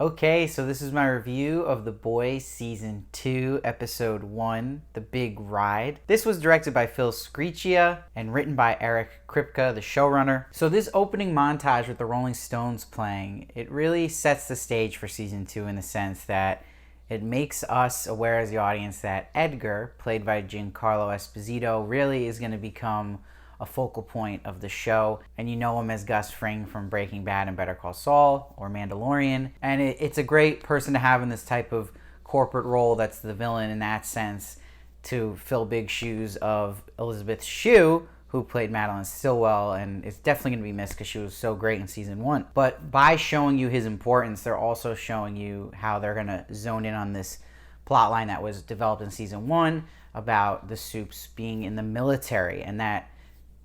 Okay, so this is my review of The Boys Season 2, Episode 1, The Big Ride. This was directed by Phil Sgriccia and written by Eric Kripke, the showrunner. So this opening montage with the Rolling Stones playing, it really sets the stage for Season 2 in the sense that it makes us aware as the audience that Edgar, played by Giancarlo Esposito, really is going to become a focal point of the show. And you know him as Gus Fring from Breaking Bad and Better Call Saul or Mandalorian. And it's a great person to have in this type of corporate role that's the villain in that sense, to fill big shoes of Elizabeth Shue, who played Madeline Stillwell, and it's definitely going to be missed because she was so great in Season 1. But by showing you his importance, they're also showing you how they're going to zone in on this plot line that was developed in Season 1 about the Supes being in the military, and that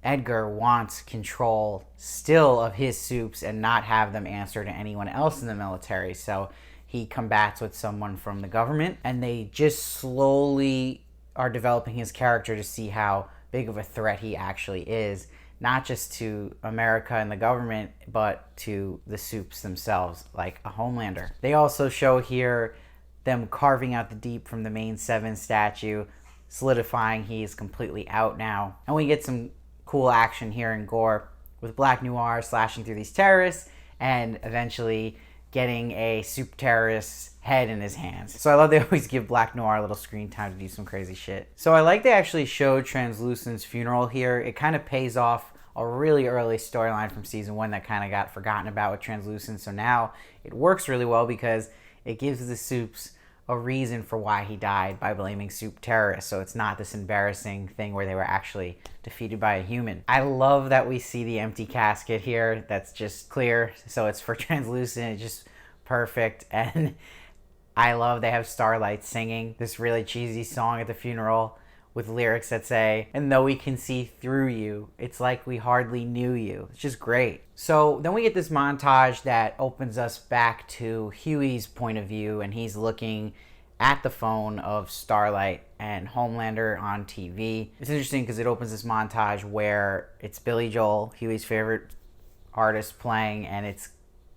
Edgar wants control still of his Supes and not have them answer to anyone else in the military. So he combats with someone from the government, and they just slowly are developing his character to see how big of a threat he actually is, not just to America and the government, but to the Supes themselves, like a Homelander. They also show here them carving out the Deep from the main 7 statue, solidifying he is completely out now. And we get some cool action here in gore with Black Noir slashing through these terrorists and eventually getting a Supe terrorist's head in his hands. So I love they always give Black Noir a little screen time to do some crazy shit. So I like they actually showed Translucent's funeral here. It kind of pays off a really early storyline from Season 1 that kind of got forgotten about with Translucent. So now it works really well because it gives the Supes a reason for why he died by blaming Supe terrorists. So it's not this embarrassing thing where they were actually defeated by a human. I love that we see the empty casket here that's just clear, so it's for Translucent. It's just perfect. And I love they have Starlight singing this really cheesy song at the funeral with lyrics that say, "And though we can see through you, it's like we hardly knew you." It's just great. So then we get this montage that opens us back to Hughie's point of view, and he's looking at the phone of Starlight and Homelander on TV. It's interesting because it opens this montage where it's Billy Joel, Hughie's favorite artist, playing, and it's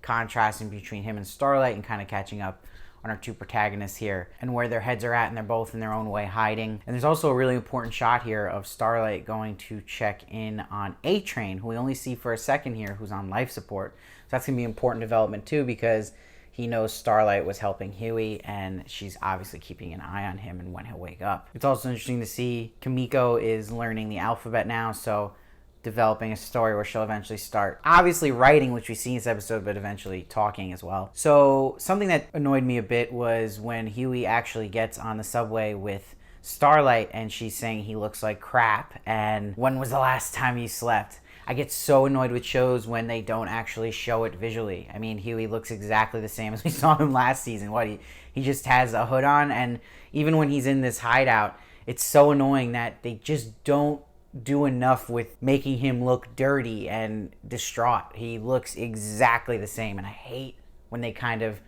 contrasting between him and Starlight and kind of catching up on our two protagonists here and where their heads are at, and they're both in their own way hiding. And there's also a really important shot here of Starlight going to check in on A-Train, who we only see for a second here, who's on life support. So that's going to be important development too, because he knows Starlight was helping Hughie, and she's obviously keeping an eye on him and when he'll wake up. It's also interesting to see Kimiko is learning the alphabet now, so developing a story where she'll eventually start obviously writing, which we see in this episode, but eventually talking as well. So something that annoyed me a bit was when Hughie actually gets on the subway with Starlight and she's saying he looks like crap and when was the last time you slept? I get so annoyed with shows when they don't actually show it visually. I mean, Hughie looks exactly the same as we saw him last season. He just has a hood on, and even when he's in this hideout, it's so annoying that they just don't do enough with making him look dirty and distraught. He looks exactly the same, and I hate when they kind of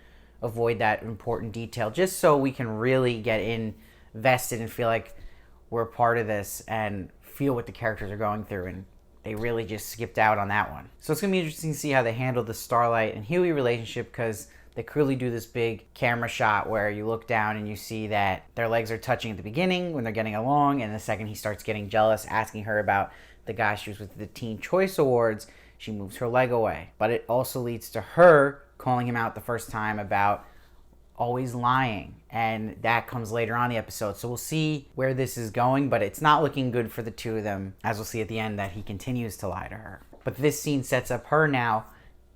avoid that important detail just so we can really get invested and feel like we're a part of this and feel what the characters are going through, and they really just skipped out on that one. So it's going to be interesting to see how they handle the Starlight and Hughie relationship, because they clearly do this big camera shot where you look down and you see that their legs are touching at the beginning when they're getting along, and the second he starts getting jealous, asking her about the guy she was with at the Teen Choice Awards, she moves her leg away. But it also leads to her calling him out the first time about always lying, and that comes later on in the episode. So we'll see where this is going, but it's not looking good for the two of them, as we'll see at the end that he continues to lie to her. But this scene sets up her now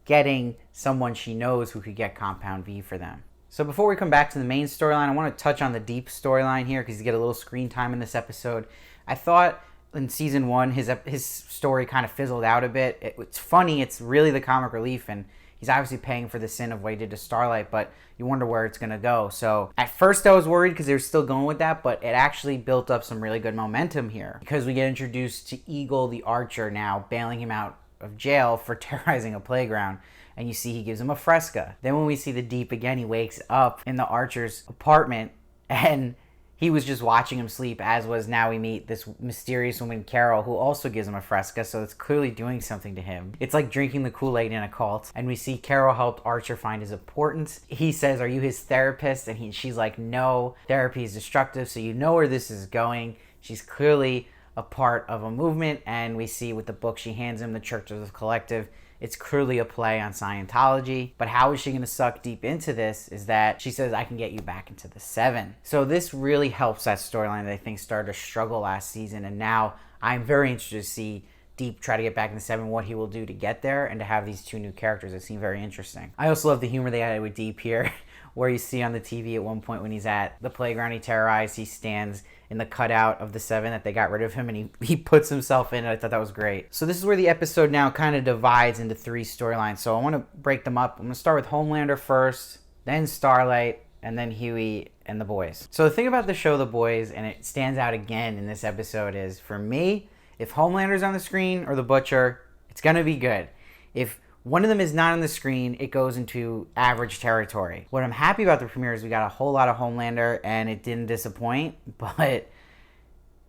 getting someone she knows who could get Compound V for them. So before we come back to the main storyline, I want to touch on the Deep storyline here because you get a little screen time in this episode. I thought in Season 1 his story kind of fizzled out a bit. It's funny, it's really the comic relief, and he's obviously paying for the sin of what he did to Starlight, but you wonder where it's going to go. So at first I was worried because they were still going with that, but it actually built up some really good momentum here because we get introduced to Eagle the Archer now, bailing him out of jail for terrorizing a playground, and you see he gives him a Fresca. Then when we see the Deep again, he wakes up in the Archer's apartment and he was just watching him sleep, as was now we meet this mysterious woman, Karl, who also gives him a fresca, so it's clearly doing something to him. It's like drinking the Kool-Aid in a cult. And we see Karl helped Archer find his importance. He says, are you his therapist? And she's like, no, therapy is destructive, so you know where this is going. She's clearly a part of a movement, and we see with the book she hands him, The Church of the Collective, it's clearly a play on Scientology. But how is she going to suck deep into this is that she says, I can get you back into the Seven. So this really helps that storyline that I think started to struggle last season. And now I'm very interested to see Deep try to get back in the Seven, what he will do to get there, and to have these two new characters that seem very interesting. I also love the humor they added with Deep here, where you see on the TV at one point when he's at the playground he terrorized, he stands in the cutout of the Seven that they got rid of him, and he puts himself in it. I thought that was great. So this is where the episode now kind of divides into three storylines. So I want to break them up. I'm going to start with Homelander first, then Starlight, and then Hughie and the boys. So the thing about the show The Boys, and it stands out again in this episode, is for me, if Homelander's on the screen or the Butcher, it's going to be good. If one of them is not on the screen, it goes into average territory. What I'm happy about the premiere is we got a whole lot of Homelander, and it didn't disappoint, but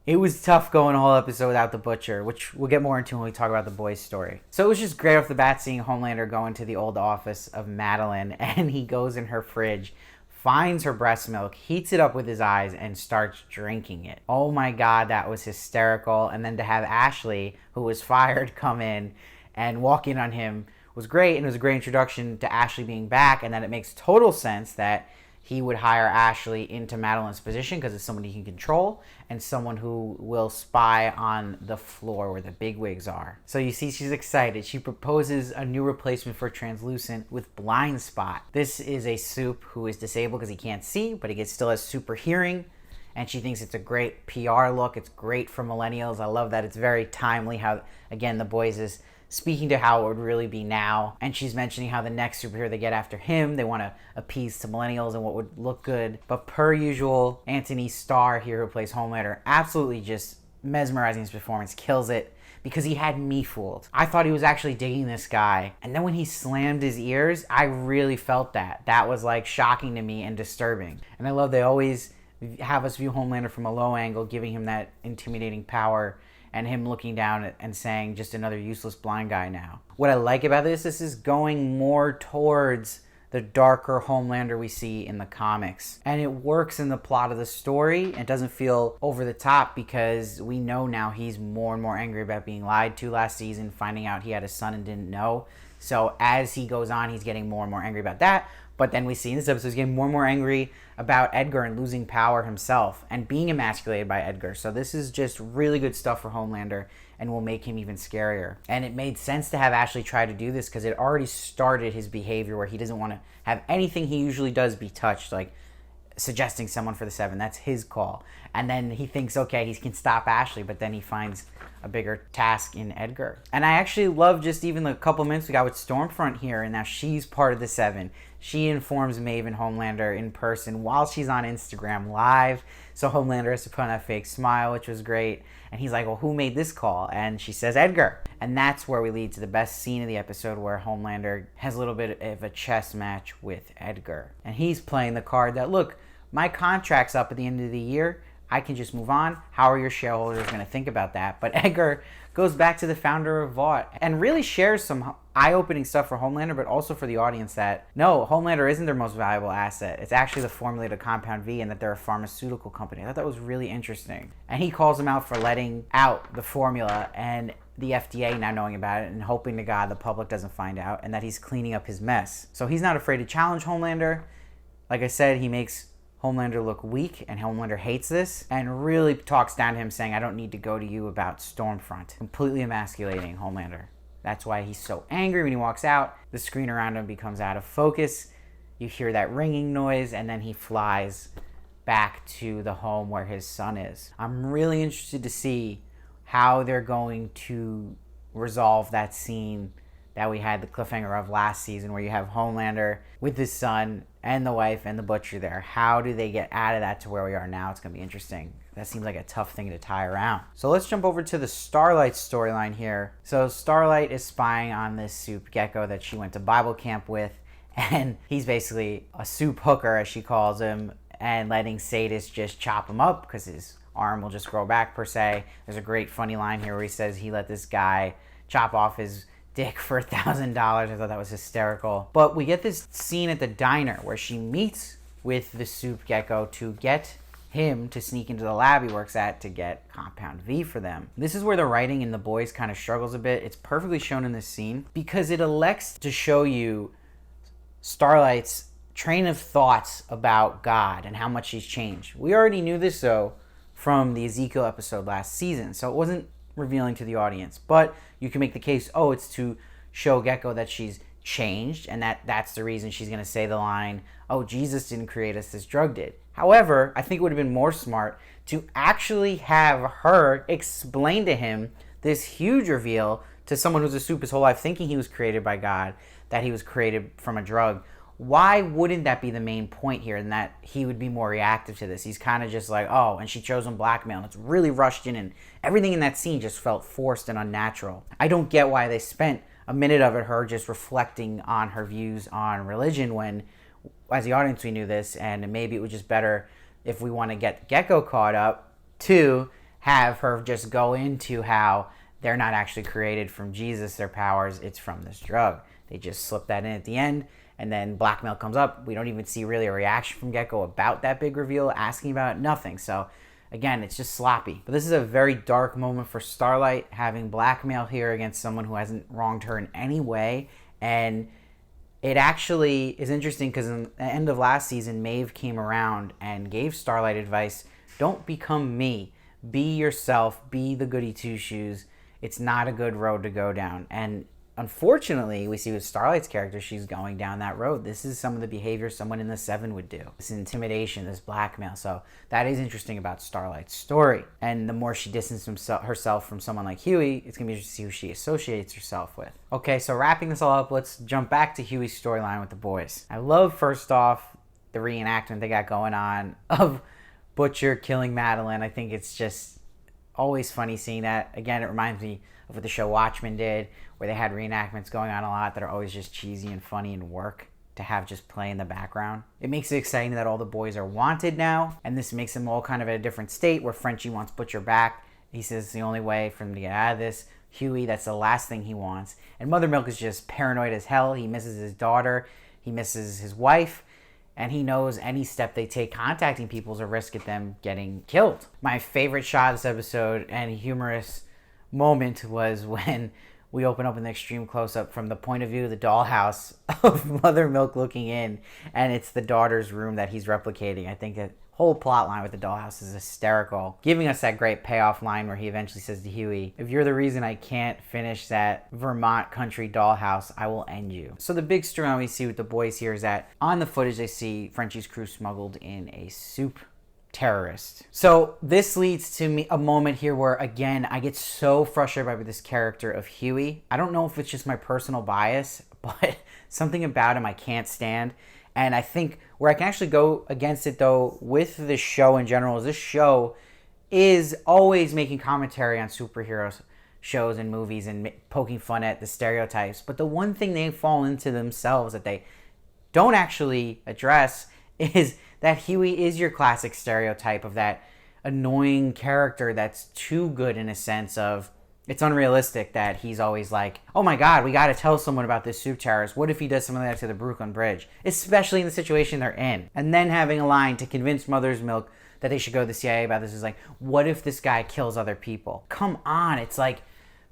it was tough going a whole episode without the Butcher, which we'll get more into when we talk about the boys' story. So it was just great off the bat seeing Homelander go into the old office of Madeline, and he goes in her fridge, finds her breast milk, heats it up with his eyes, and starts drinking it. Oh my God, that was hysterical. And then to have Ashley, who was fired, come in and walk in on him was great, and it was a great introduction to Ashley being back, and then it makes total sense that he would hire Ashley into Madeline's position because it's someone he can control and someone who will spy on the floor where the bigwigs are. So you see she's excited. She proposes a new replacement for Translucent with Blind Spot. This is a Soup who is disabled because he can't see, but he still has super hearing, and she thinks it's a great PR look. It's great for millennials. I love that. It's very timely how, again, The Boys is speaking to how it would really be now. And she's mentioning how the next superhero they get after him, they want to appease to millennials and what would look good. But per usual, Antony Starr here, who plays Homelander, absolutely just mesmerizing his performance, kills it, because he had me fooled. I thought he was actually digging this guy. And then when he slammed his ears, I really felt that. That was like shocking to me and disturbing. And I love they always have us view Homelander from a low angle, giving him that intimidating power, and him looking down and saying, just another useless blind guy now. What I like about this is going more towards the darker Homelander we see in the comics. And it works in the plot of the story. It doesn't feel over the top because we know now he's more and more angry about being lied to last season, finding out he had a son and didn't know. So as he goes on, he's getting more and more angry about that. But then we see in this episode he's getting more and more angry about Edgar and losing power himself and being emasculated by Edgar. So this is just really good stuff for Homelander and will make him even scarier. And it made sense to have Ashley try to do this because it already started his behavior where he doesn't want to have anything he usually does be touched, like suggesting someone for the Seven. That's his call. And then he thinks, okay, he can stop Ashley, but then he finds a bigger task in Edgar. And I actually love just even the couple minutes we got with Stormfront here, and now she's part of the Seven. She informs Maeve and Homelander in person while she's on Instagram live. So Homelander has to put on that fake smile, which was great. And he's like, well, who made this call? And she says, Edgar. And that's where we lead to the best scene of the episode, where Homelander has a little bit of a chess match with Edgar. And he's playing the card that, look, my contract's up at the end of the year. I can just move on. How are your shareholders going to think about that? But Edgar goes back to the founder of Vought and really shares some eye-opening stuff for Homelander, but also for the audience that, no, Homelander isn't their most valuable asset. It's actually the formula to Compound V, and that they're a pharmaceutical company. I thought that was really interesting. And he calls him out for letting out the formula, and the FDA now knowing about it and hoping to God the public doesn't find out, and that he's cleaning up his mess. So he's not afraid to challenge Homelander. Like I said, he makes Homelander look weak, and Homelander hates this and really talks down to him, saying, I don't need to go to you about Stormfront. Completely emasculating Homelander. That's why he's so angry when he walks out. The screen around him becomes out of focus. You hear that ringing noise, and then he flies back to the home where his son is. I'm really interested to see how they're going to resolve that scene that we had the cliffhanger of last season, where you have Homelander with his son and the wife and the Butcher there. How do they get out of that to where we are now? It's going to be interesting. That seems like a tough thing to tie around. So let's jump over to the Starlight storyline here. So Starlight is spying on this Soup Gecko that she went to Bible camp with, and he's basically a soup hooker, as she calls him, and letting Sadist just chop him up because his arm will just grow back, per se. There's a great funny line here where he says he let this guy chop off his dick for $1,000. I thought that was hysterical. But we get this scene at the diner where she meets with the soup gecko to get him to sneak into the lab he works at to get Compound V for them. This is where the writing in The Boys kind of struggles a bit. It's perfectly shown in this scene because it elects to show you Starlight's train of thoughts about God and how much she's changed. We already knew this, though, from the Ezekiel episode last season, so it wasn't revealing to the audience. But you can make the case, it's to show Gecko that she's changed, and that's the reason she's going to say the line, Jesus didn't create us, this drug did. However, I think it would have been more smart to actually have her explain to him this huge reveal to someone who's a soup his whole life, thinking he was created by God, that he was created from a drug. Why wouldn't that be the main point here, and that he would be more reactive to this? He's kind of just like, and she chose him blackmail, and it's really rushed in, and everything in that scene just felt forced and unnatural. I don't get why they spent a minute of it, her just reflecting on her views on religion, when, as the audience, we knew this, and maybe it was just better, if we want to get Gecko caught up, to have her just go into how they're not actually created from Jesus, their powers, it's from this drug. They just slip that in at the end, and then blackmail comes up. We don't even see really a reaction from Gecko about that big reveal, asking about it, nothing. So again, it's just sloppy. But this is a very dark moment for Starlight, having blackmail here against someone who hasn't wronged her in any way. And it actually is interesting because in the end of last season, Maeve came around and gave Starlight advice. Don't become me. Be yourself. Be the goody two-shoes. It's not a good road to go down. And unfortunately, we see with Starlight's character, she's going down that road. This is some of the behavior someone in the Seven would do. This intimidation, this blackmail. So that is interesting about Starlight's story. And the more she distances herself from someone like Hughie, it's going to be interesting to see who she associates herself with. Okay, so wrapping this all up, let's jump back to Hughie's storyline with the boys. I love, first off, the reenactment they got going on of Butcher killing Madeline. I think it's just always funny seeing that. Again, it reminds me of what the show Watchmen did, where they had reenactments going on a lot that are always just cheesy and funny and work to have just play in the background. It makes it exciting that all the boys are wanted now, and this makes them all kind of at a different state, where Frenchie wants Butcher back. He says it's the only way for him to get out of this. Hughie, that's the last thing he wants. And Mother Milk is just paranoid as hell. He misses his daughter. He misses his wife. And he knows any step they take contacting people is a risk at them getting killed. My favorite shot of this episode and humorous moment was when we open up an extreme close-up from the point of view of the dollhouse of Mother Milk looking in, and it's the daughter's room that he's replicating. I think that whole plot line with the dollhouse is hysterical, giving us that great payoff line where he eventually says to Hughie, if you're the reason I can't finish that Vermont country dollhouse, I will end you. So the big storyline we see with the boys here is that on the footage they see Frenchie's crew smuggled in a soup terrorist. So this leads to me a moment here where, again, I get so frustrated by this character of Hughie. I don't know if it's just my personal bias, but something about him I can't stand. And I think where I can actually go against it, though, with this show in general, is this show is always making commentary on superhero shows and movies and poking fun at the stereotypes. But the one thing they fall into themselves that they don't actually address is that Hughie is your classic stereotype of that annoying character that's too good, in a sense of, it's unrealistic that he's always like, oh my God, we got to tell someone about this soup terrorist. What if he does something like that to the Brooklyn Bridge? Especially in the situation they're in. And then having a line to convince Mother's Milk that they should go to the CIA about this is like, what if this guy kills other people? Come on. It's like,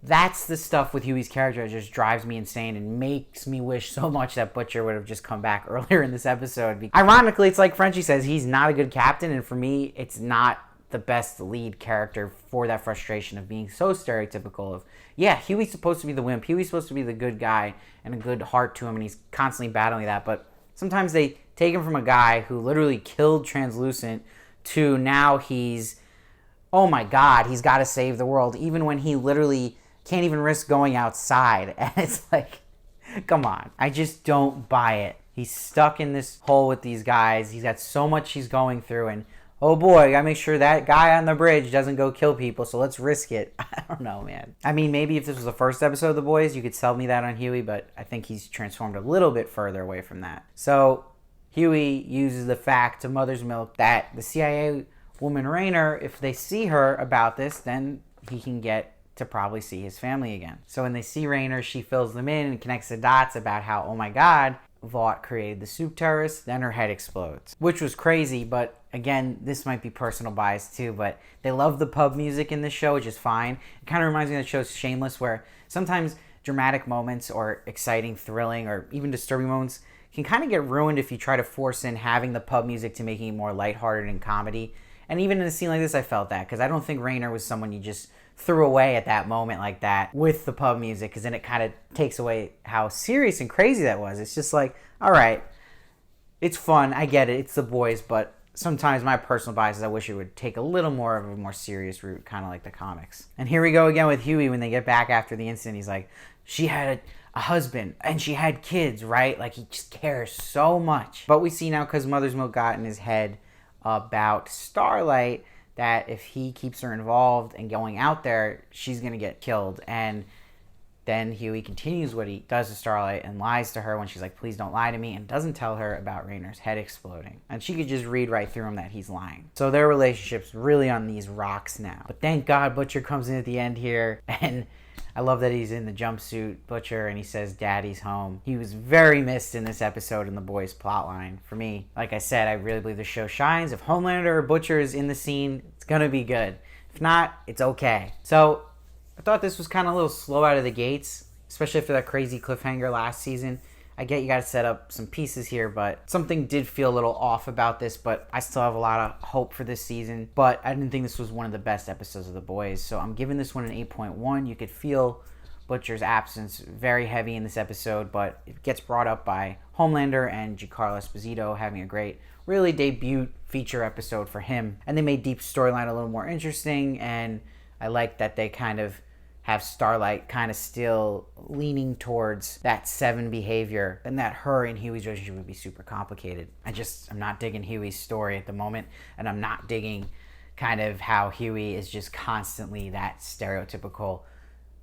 that's the stuff with Hughie's character that just drives me insane and makes me wish so much that Butcher would have just come back earlier in this episode. Ironically, it's like Frenchie says, he's not a good captain, and for me, it's not the best lead character for that frustration of being so stereotypical of, yeah, Hughie's supposed to be the wimp, Hughie's supposed to be the good guy and a good heart to him, and he's constantly battling that, but sometimes they take him from a guy who literally killed Translucent to now he's, oh my God, he's got to save the world, even when he literally can't even risk going outside. And it's like, come on. I just don't buy it. He's stuck in this hole with these guys. He's got so much he's going through, and oh boy, I gotta make sure that guy on the bridge doesn't go kill people, so let's risk it. I don't know, man. I mean, maybe if this was the first episode of The Boys, you could sell me that on Hughie, but I think he's transformed a little bit further away from that. So Hughie uses the fact to Mother's Milk that the CIA woman Raynor, if they see her about this, then he can get to probably see his family again. So when they see Raynor, she fills them in and connects the dots about how, oh my God, Vought created the soup terrorists, then her head explodes. Which was crazy, but again, this might be personal bias too, but they love the pub music in this show, which is fine. It kind of reminds me of the show Shameless, where sometimes dramatic moments or exciting, thrilling, or even disturbing moments can kind of get ruined if you try to force in having the pub music to making it more lighthearted and comedy. And even in a scene like this, I felt that, because I don't think Raynor was someone you just threw away at that moment like that with the pub music, because then it kind of takes away how serious and crazy that was. It's just like, all right, it's fun, I get it, it's the boys, but sometimes my personal bias is I wish it would take a little more of a more serious route, kind of like the comics. And here we go again with Hughie when they get back after the incident. He's like, she had a husband and she had kids, right? Like, he just cares so much. But we see now, because Mother's Milk got in his head about Starlight, that if he keeps her involved and going out there, she's going to get killed. And then Hughie continues what he does to Starlight and lies to her when she's like, please don't lie to me, and doesn't tell her about Raynor's head exploding. And she could just read right through him that he's lying. So their relationship's really on these rocks now. But thank God Butcher comes in at the end here, and I love that he's in the jumpsuit, Butcher, and he says Daddy's home. He was very missed in this episode in the boys' plotline. For me, like I said, I really believe the show shines. If Homelander or Butcher is in the scene, it's gonna be good. If not, it's okay. So I thought this was kind of a little slow out of the gates, especially after that crazy cliffhanger last season. I get you got to set up some pieces here, but something did feel a little off about this, but I still have a lot of hope for this season. But I didn't think this was one of the best episodes of The Boys, so I'm giving this one an 8.1. You could feel Butcher's absence very heavy in this episode, but it gets brought up by Homelander and Giancarlo Esposito having a great, really debut feature episode for him. And they made Deep's storyline a little more interesting, and I like that they kind of have Starlight kind of still leaning towards that Seven behavior, and that her and Hughie's relationship would be super complicated. I'm not digging Hughie's story at the moment, and I'm not digging kind of how Hughie is just constantly that stereotypical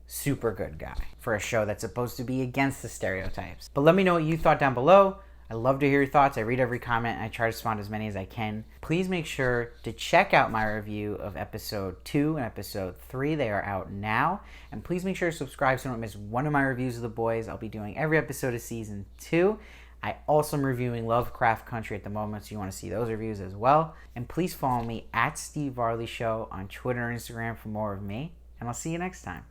super good guy for a show that's supposed to be against the stereotypes. But let me know what you thought down below. I love to hear your thoughts. I read every comment and I try to respond to as many as I can. Please make sure to check out my review of episode 2 and episode 3. They are out now. And please make sure to subscribe so you don't miss one of my reviews of The Boys. I'll be doing every episode of season 2. I also am reviewing Lovecraft Country at the moment, so you want to see those reviews as well. And please follow me at Steve Varley Show on Twitter and Instagram for more of me. And I'll see you next time.